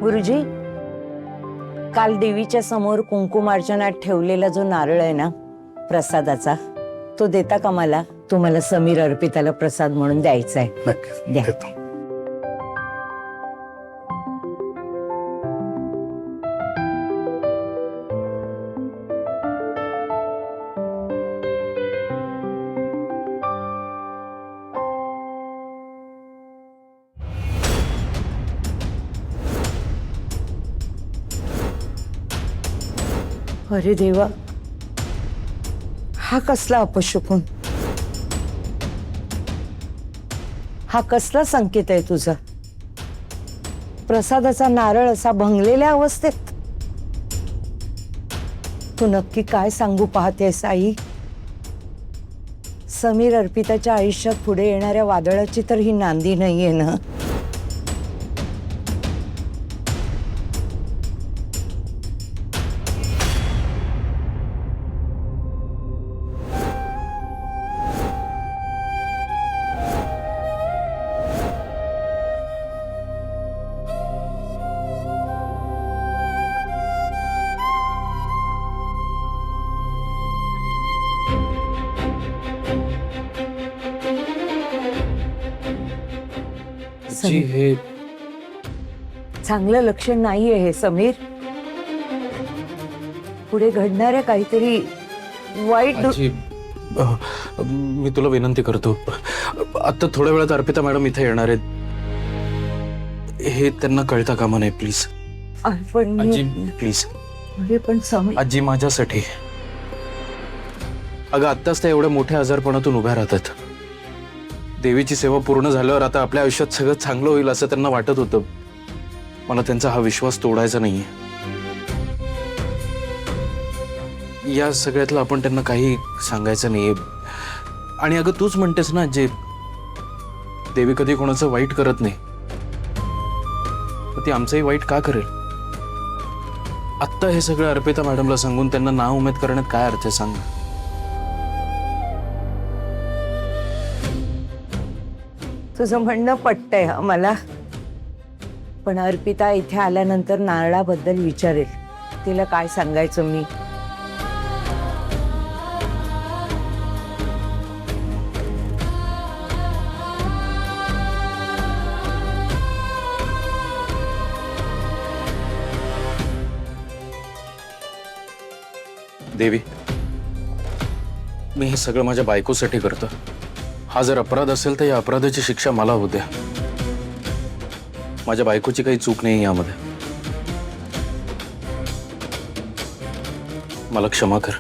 गुरुजी, काल देवीच्या समोर कुंकुमार्चनात ठेवलेला जो नारळ आहे ना प्रसादाचा, तो देता का मला? तो मला समीर अर्पिताला प्रसाद म्हणून द्यायचा आहे. नक्की द्या. देतो. अरे देवा, हा कसला अपशकुन? हा कसला संकेत आहे तुझा? प्रसादाचा नारळ असा भंगलेल्या अवस्थेत. तू नक्की काय सांगू पाहतेस आई? समीर अर्पिताच्या आयुष्यात पुढे येणाऱ्या वादळाची तर ही नांदी नाहीये ना? जी हे चांगलं लक्षण नाहीये हे समीर. पुढे घडणाऱ्या काहीतरी वाईट आजी, मी तुला विनंती करतो, आता थोड्या वेळात अर्पिता मॅडम इथे येणार आहेत. हे त्यांना कळता कामा नये प्लीज. पण आजी प्लीज. अरे पण समीर, आजी माझ्यासाठी. अगं आत्ताच त्या एवढ्या मोठ्या आजारपणातून उभ्या राहतात. देवीची सेवा पूर्ण झाल्यावर आता आपल्या आयुष्यात सगळं चांगलं होईल असं त्यांना वाटत होतं. मला त्यांचा हा विश्वास तोडायचा नाहीये. या सगळ्यातलं आपण त्यांना काही सांगायचं नाहीये. आणि अगं तूच म्हणतेस ना, जे देवी कधी कोणाचं वाईट करत नाही, ती आमचंही वाईट का करेल? आत्ता हे सगळं अर्पिता मॅडमला सांगून त्यांना नाउमेद करण्यात काय अर्थ आहे सांग. तुझं म्हणणं पटतंय मला. पण अर्पिता इथे आल्यानंतर नारळाबद्दल विचारेल. तिला काय सांगायचं मी? देवी, मी हे सगळं माझ्या बायकोसाठी करतो. हा जर अपराध असेल तर या अपराधाची शिक्षा मला होऊ द्या. माझ्या बायकोची काही चूक नाही यामध्ये. मला क्षमा कर.